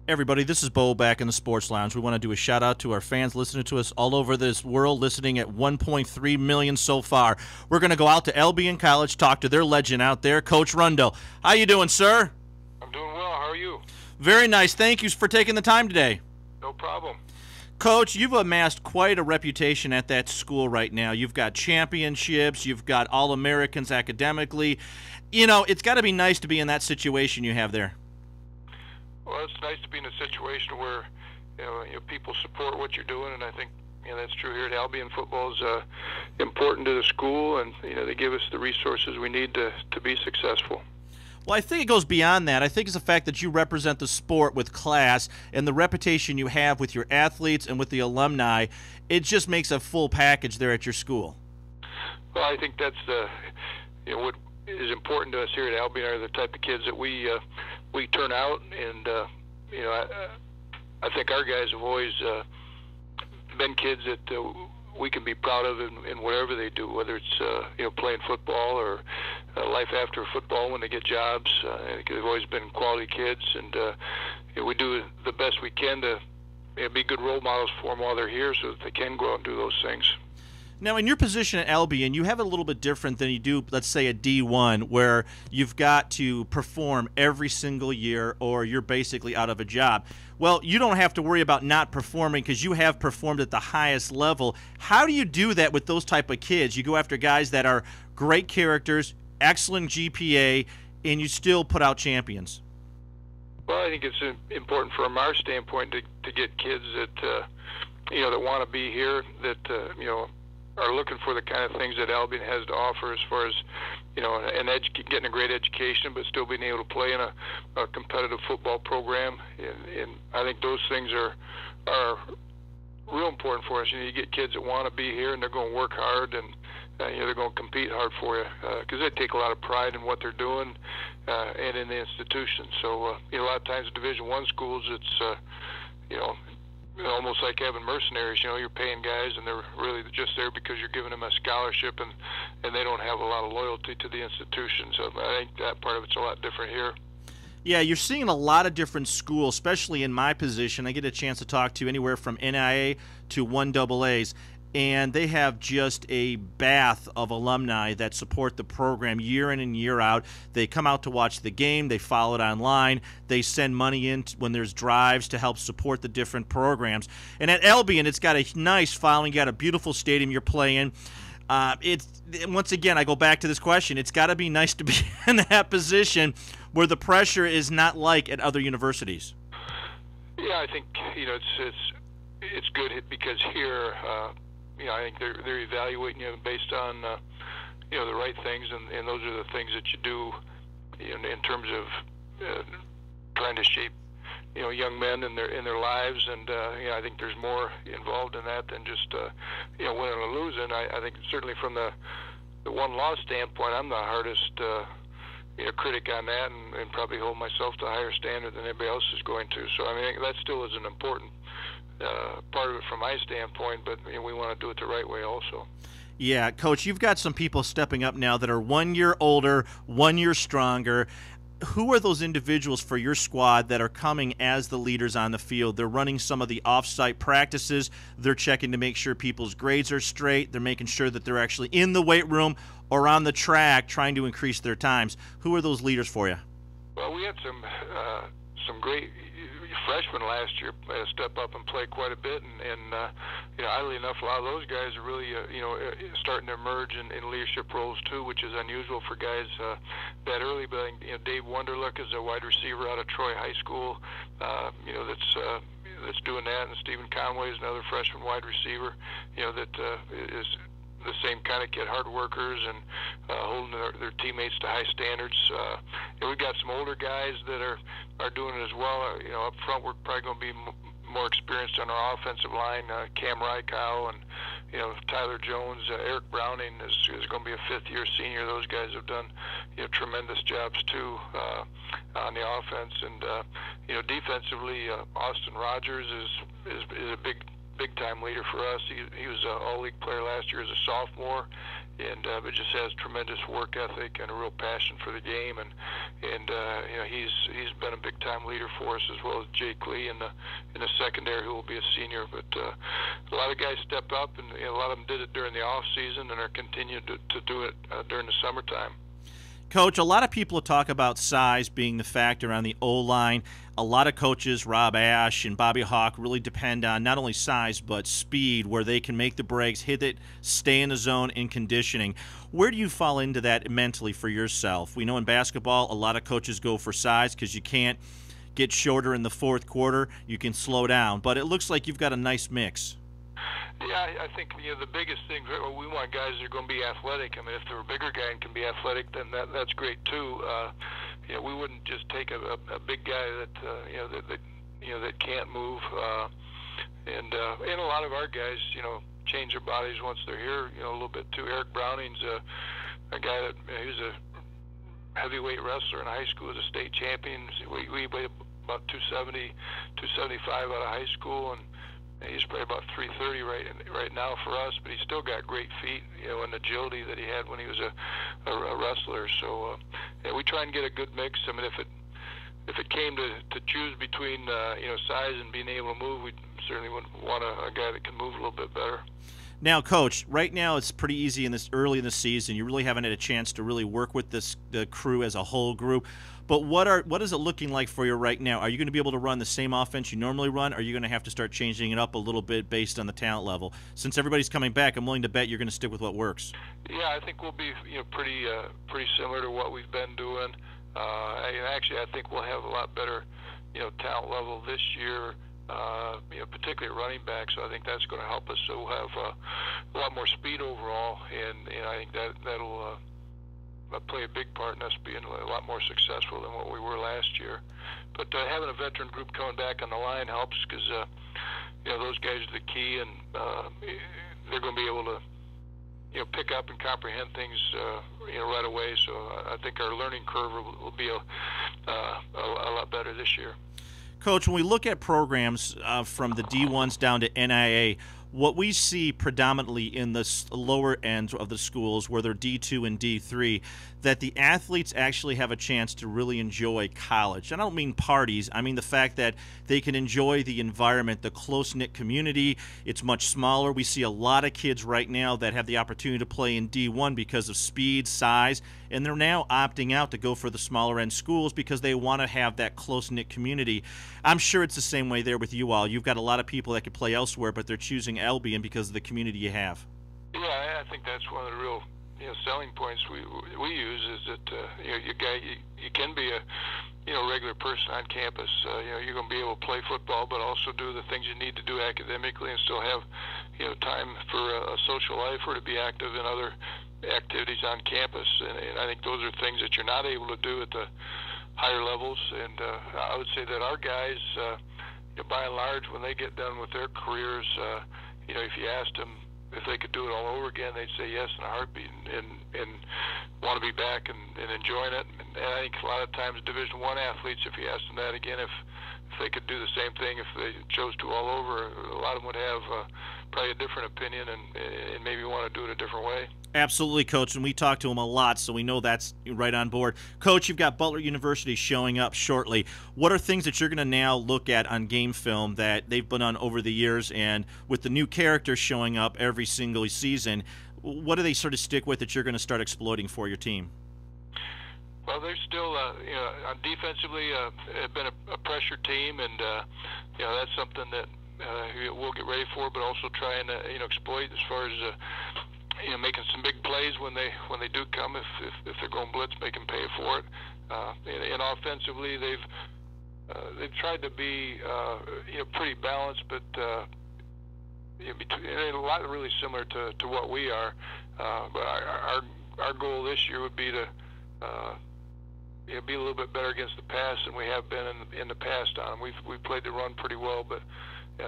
Everybody, this is Bo back in the Sports Lounge. We want to do a shout out to our fans listening to us all over this world, listening at 1.3 million so far. We're going to go out to Albion College, talk to their legend out there, Coach Rundle. How you doing, sir? I'm doing well. How are you? Very nice. Thank you for taking the time today. No problem. Coach, you've amassed quite a reputation at that school right now. You've got championships. You've got All-Americans academically. You know, it's got to be nice to be in that situation you have there. Well, it's nice to be in a situation where people support what you're doing, and I think that's true here at Albion. Football is important to the school, and they give us the resources we need to be successful. Well, I think it goes beyond that. I think it's the fact that you represent the sport with class and the reputation you have with your athletes and with the alumni. It just makes a full package there at your school. Well, I think that's what is important to us here at Albion are the type of kids that we turn out, and I think our guys have always been kids that we can be proud of in whatever they do, whether it's playing football or life after football when they get jobs. They've always been quality kids, and we do the best we can to be good role models for them while they're here, so that they can go out and do those things. Now, in your position at Albion, you have it a little bit different than you do, let's say, at D1, where you've got to perform every single year or you're basically out of a job. Well, you don't have to worry about not performing because you have performed at the highest level. How do you do that with those type of kids? You go after guys that are great characters, excellent GPA, and you still put out champions. Well, I think it's important from our standpoint to get kids that that want to be here, that are looking for the kind of things that Albion has to offer as far as getting a great education, but still being able to play in a competitive football program. And I think those things are real important for us. You get kids that want to be here, and they're going to work hard, and they're going to compete hard for you because they take a lot of pride in what they're doing and in the institution. So a lot of times Division I schools, it's almost like having mercenaries. You're paying guys, and they're really just there because you're giving them a scholarship, and they don't have a lot of loyalty to the institution. So I think that part of it's a lot different here. Yeah, you're seeing a lot of different schools, especially in my position. I get a chance to talk to anywhere from NIA to 1AAs, and they have just a bath of alumni that support the program year in and year out. They come out to watch the game. They follow it online. They send money in when there's drives to help support the different programs. And at Albion, it's got a nice following. You got a beautiful stadium you're playing. Once again, I go back to this question. It's got to be nice to be in that position where the pressure is not like at other universities. Yeah, I think it's good because here. I think they're evaluating you based on the right things, and those are the things that you do in terms of trying to shape young men in their lives. And I think there's more involved in that than just winning or losing. I think certainly from the one-loss standpoint, I'm the hardest critic on that, and probably hold myself to a higher standard than anybody else is going to. So I mean that still is an important part of it from my standpoint, but we want to do it the right way also. Yeah, Coach, you've got some people stepping up now that are 1 year older, 1 year stronger. Who are those individuals for your squad that are coming as the leaders on the field? They're running some of the off-site practices. They're checking to make sure people's grades are straight. They're making sure that they're actually in the weight room or on the track trying to increase their times. Who are those leaders for you? Well, we had some great freshmen last year step up and play quite a bit, and oddly enough, a lot of those guys are really starting to emerge in leadership roles too, which is unusual for guys that early. But Dave Wunderlich is a wide receiver out of Troy High School, that's doing that, and Stephen Conway is another freshman wide receiver, that is the same kind of kid, hard workers and holding their teammates to high standards. We've got some older guys that are doing it as well. Up front, we're probably going to be more experienced on our offensive line. Cam Rykow and Tyler Jones, Eric Browning is going to be a fifth-year senior. Those guys have done tremendous jobs too on the offense, and defensively, Austin Rogers is a big-time leader for us. He was an all-league player last year as a sophomore, and but just has tremendous work ethic and a real passion for the game. And and he's been a big time leader for us, as well as Jake Lee in the secondary, who will be a senior. But a lot of guys step up, and a lot of them did it during the off season and are continuing to do it during the summertime. Coach, a lot of people talk about size being the factor on the O-line. A lot of coaches, Rob Ash and Bobby Hawk, really depend on not only size but speed, where they can make the breaks, hit it, stay in the zone, in conditioning. Where do you fall into that mentally for yourself? We know in basketball a lot of coaches go for size because you can't get shorter in the fourth quarter. You can slow down. But it looks like you've got a nice mix. Yeah, I think the biggest thing, we want guys that are going to be athletic. I mean, if they're a bigger guy and can be athletic, then that's great too. We wouldn't just take a big guy that can't move. And a lot of our guys, change their bodies once they're here, a little bit too. Eric Browning's a guy that he was a heavyweight wrestler in high school, was a state champion. We weighed about 270, 275 out of high school, and he's probably about 330 right now for us, but he's still got great feet, and agility that he had when he was a wrestler. So we try and get a good mix. I mean, if it came to choose between size and being able to move, we certainly would want a guy that can move a little bit better. Now, Coach, right now it's pretty easy early in the season. You really haven't had a chance to really work with the crew as a whole group. But what is it looking like for you right now? Are you going to be able to run the same offense you normally run, or are you going to have to start changing it up a little bit based on the talent level? Since everybody's coming back, I'm willing to bet you're going to stick with what works. Yeah, I think we'll be pretty similar to what we've been doing. Actually, I think we'll have a lot better talent level this year. Particularly at running back, so I think that's going to help us. So we'll have a lot more speed overall, and I think that'll play a big part in us being a lot more successful than what we were last year. But having a veteran group coming back on the line helps, because those guys are the key, and they're going to be able to pick up and comprehend things right away. So I think our learning curve will be a lot better this year. Coach, when we look at programs from the D1s down to NIA, what we see predominantly in the lower ends of the schools, where they're D2 and D3, that the athletes actually have a chance to really enjoy college. And I don't mean parties. I mean the fact that they can enjoy the environment, the close-knit community. It's much smaller. We see a lot of kids right now that have the opportunity to play in D1 because of speed, size, and they're now opting out to go for the smaller end schools because they want to have that close-knit community. I'm sure it's the same way there with you all. You've got a lot of people that could play elsewhere, but they're choosing Albion because of the community you have. Yeah, I think that's one of the real selling points we use, is that you can be a regular person on campus. You're going to be able to play football, but also do the things you need to do academically, and still have time for a social life, or to be active in other activities on campus. And I think those are things that you're not able to do at the higher levels. And I would say that our guys, by and large, when they get done with their careers, if you asked them if they could do it all over again, they'd say yes in a heartbeat, and want to be back and enjoying it. And I think a lot of times Division I athletes, if you asked them that again, if they could do the same thing if they chose to all over, a lot of them would have probably a different opinion, and maybe want to do it a different way. Absolutely, Coach, and we talk to them a lot, so we know that's right on board. Coach, you've got Butler University showing up shortly. What are things that you're going to now look at on game film that they've been on over the years, and with the new characters showing up every single season, what do they sort of stick with that you're going to start exploiting for your team? Well, they're still, defensively, have been a pressure team, and that's something that we'll get ready for, but also try and exploit as far as making some big plays when they do come. If they're going blitz, make them pay for it. And offensively, they've tried to be pretty balanced, but a lot really similar to what we are. But our goal this year would be to be a little bit better against the pass than we have been in the past on them. We've played the run pretty well, but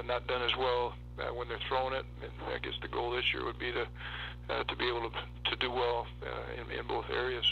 not done as well when they're throwing it. And I guess the goal this year would be to be able to do well in both areas.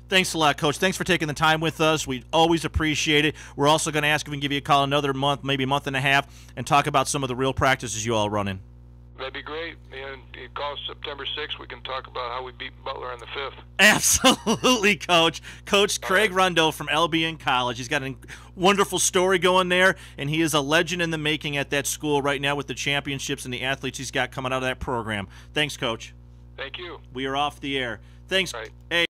Thanks a lot, Coach. Thanks for taking the time with us. We always appreciate it. We're also going to ask if we can give you a call another month, maybe a month and a half, and talk about some of the real practices you all run in. That'd be great. And you call us September 6th. We can talk about how we beat Butler on the 5th. Absolutely, Coach. Coach Craig Rundle from Albion College. He's got a wonderful story going there, and he is a legend in the making at that school right now with the championships and the athletes he's got coming out of that program. Thanks, Coach. Thank you. We are off the air. Thanks. Right. Hey.